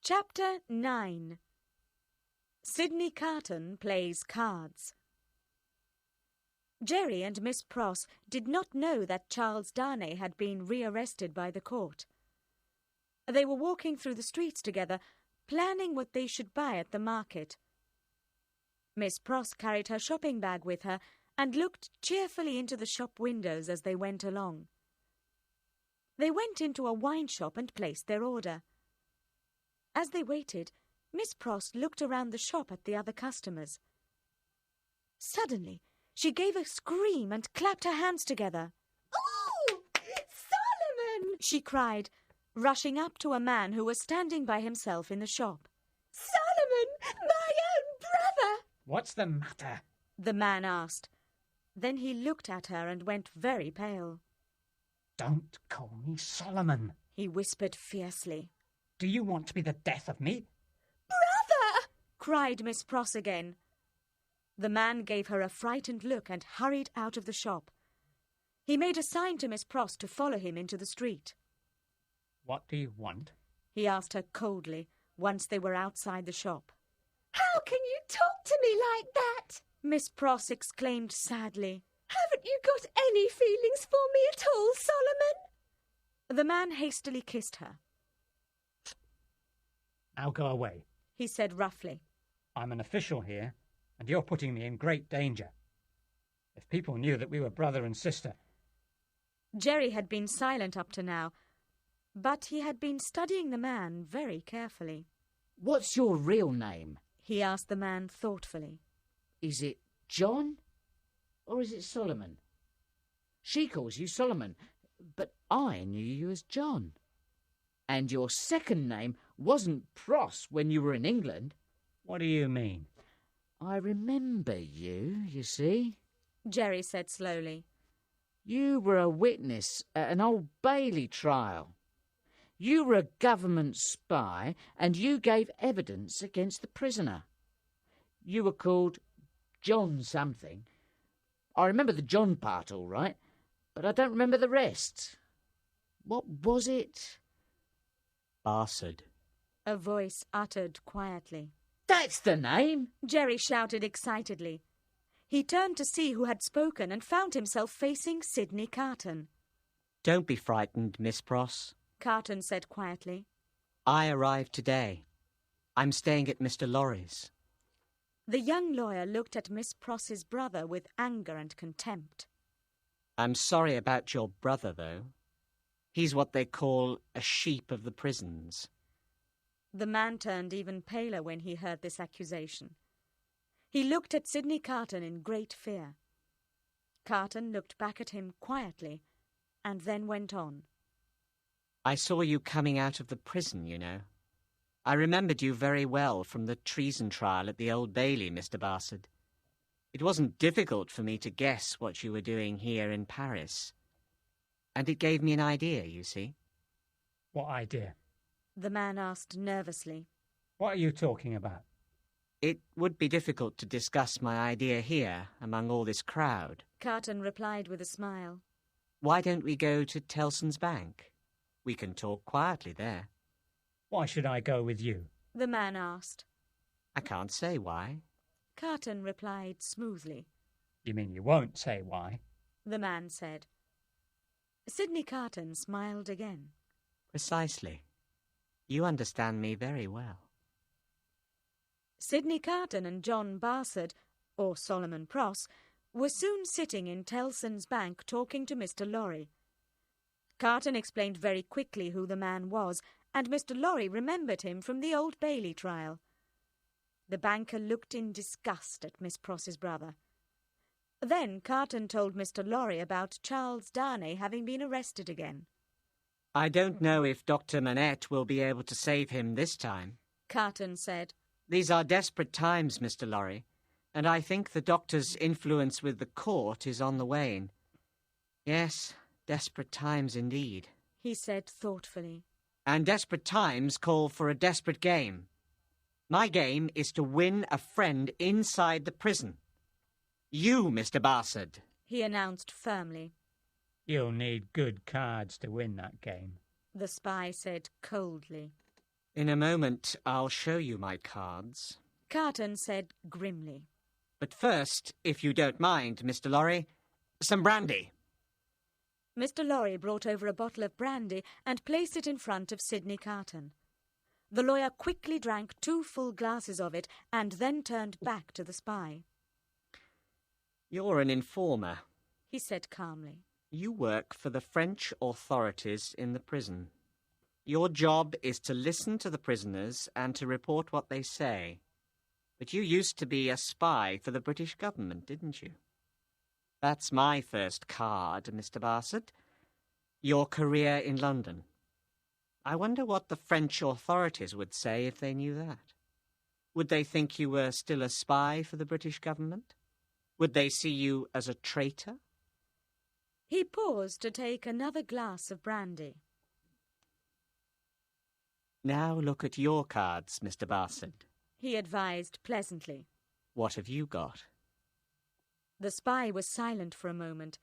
Chapter 9. Sydney Carton Plays Cards. Jerry and Miss Pross did not know that Charles Darnay had been rearrested by the court. They were walking through the streets together, planning what they should buy at the market. Miss Pross carried her shopping bag with her and looked cheerfully into the shop windows as they went along. They went into a wine shop and placed their order. As they waited, Miss Pross looked around the shop at the other customers. Suddenly, she gave a scream and clapped her hands together. "Oh, Solomon!" she cried, rushing up to a man who was standing by himself in the shop. "Solomon, my own brother!" "What's the matter?" the man asked. Then he looked at her and went very pale. "Don't call me Solomon," he whispered fiercely. "Do you want to be the death of me?" "Brother!" cried Miss Pross again. The man gave her a frightened look and hurried out of the shop. He made a sign to Miss Pross to follow him into the street. "What do you want?" he asked her coldly, once they were outside the shop. "How can you talk to me like that?" Miss Pross exclaimed sadly. "Haven't you got any feelings for me at all, Solomon?" The man hastily kissed her. "Now go away," he said roughly. "I'm an official here, and you're putting me in great danger. If people knew that we were brother and sister—" Jerry had been silent up to now, but he had been studying the man very carefully. "What's your real name?" he asked the man thoughtfully. "Is it John or is it Solomon? She calls you Solomon, but I knew you as John. And your second name wasn't Pross when you were in England." "What do you mean?" "I remember you see." Jerry said slowly. "You were a witness at an Old Bailey trial. You were a government spy and you gave evidence against the prisoner. You were called John something. I remember the John part all right, but I don't remember the rest. What was it?" "Barsad," a voice uttered quietly. "That's the name!" Jerry shouted excitedly. He turned to see who had spoken and found himself facing Sydney Carton. "Don't be frightened, Miss Pross. Carton said quietly. I arrived today. I'm staying at Mr. Lorry's." The young lawyer looked at Miss Pross's brother with anger and contempt. "I'm sorry about your brother, though. He's what they call a sheep of the prisons." The man turned even paler when he heard this accusation. He looked at Sydney Carton in great fear. Carton looked back at him quietly and then went on. "I saw you coming out of the prison, you know. I remembered you very well from the treason trial at the Old Bailey, Mr. Barsad. It wasn't difficult for me to guess what you were doing here in Paris. And it gave me an idea, you see." "What idea?" the man asked nervously. "What are you talking about?" "It would be difficult to discuss my idea here, among all this crowd." Carton replied with a smile. "Why don't we go to Tellson's Bank? We can talk quietly there." "Why should I go with you?" the man asked. "I can't say why." Carton replied smoothly. "You mean you won't say why?" the man said. Sydney Carton smiled again. "Precisely. You understand me very well." Sydney Carton and John Barsad, or Solomon Pross, were soon sitting in Tellson's Bank talking to Mr. Lorry. Carton explained very quickly who the man was, and Mr. Lorry remembered him from the Old Bailey trial. The banker looked in disgust at Miss Pross's brother. Then Carton told Mr. Lorry about Charles Darnay having been arrested again. "I don't know if Dr. Manette will be able to save him this time," Carton said. "These are desperate times, Mr. Lorry, and I think the doctor's influence with the court is on the wane. Yes, desperate times indeed." he said thoughtfully. "And desperate times call for a desperate game. My game is to win a friend inside the prison. You, Mr. Barsad," he announced firmly. "You'll need good cards to win that game," the spy said coldly. In a moment, I'll show you my cards. Carton said grimly. But first, if you don't mind, Mr. Lorry, some brandy. Mr. Lorry brought over a bottle of brandy and placed it in front of Sidney Carton. The lawyer quickly drank 2 full glasses of it and then turned back to the spy. You're an informer. He said calmly. You work for the French authorities in the prison. Your job is to listen to the prisoners and to report what they say. But you used to be a spy for the British government, didn't you? That's my first card, Mr. Barsad. Your career in London. I wonder what the French authorities would say if they knew that. Would they think you were still a spy for the British government? Would they see you as a traitor? He paused to take another glass of brandy. Now look at your cards, Mr. Barsad. He advised pleasantly. What have you got? The spy was silent for a moment.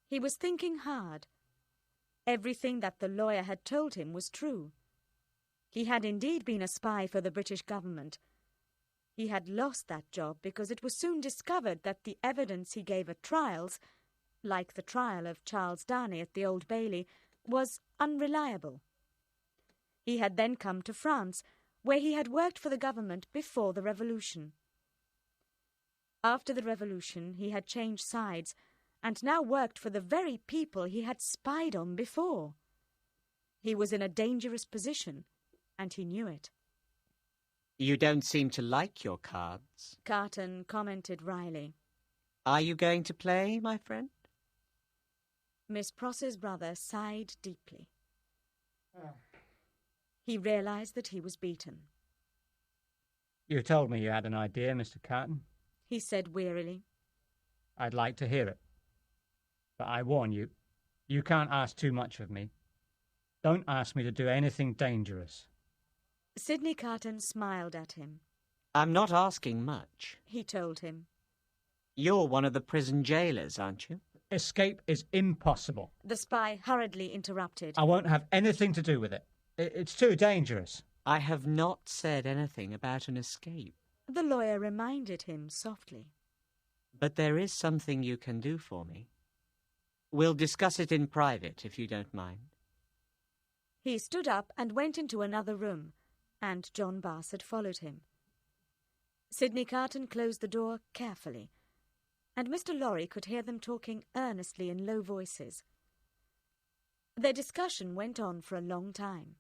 He was thinking hard. Everything that the lawyer had told him was true. He had indeed been a spy for the British government. He had lost that job because it was soon discovered that the evidence he gave at trials, like the trial of Charles Darnay at the Old Bailey, was unreliable. He had then come to France, where he had worked for the government before the Revolution. After the Revolution, he had changed sides and now worked for the very people he had spied on before. He was in a dangerous position, and he knew it. You don't seem to like your cards. Carton commented wryly. Are you going to play, my friend? Miss Pross's brother sighed deeply. He realized that he was beaten. You told me you had an idea, Mr. Carton. He said wearily. I'd like to hear it. But I warn you, you can't ask too much of me. Don't ask me to do anything dangerous. Sidney Carton smiled at him. I'm not asking much. He told him. You're one of the prison jailers, aren't you? Escape is impossible. The spy hurriedly interrupted. I won't have anything to do with it. It's too dangerous. I have not said anything about an escape. The lawyer reminded him softly. But there is something you can do for me. We'll discuss it in private, if you don't mind. He stood up and went into another room, and John Barsad followed him. Sidney Carton closed the door carefully, and Mr. Lorry could hear them talking earnestly in low voices. Their discussion went on for a long time.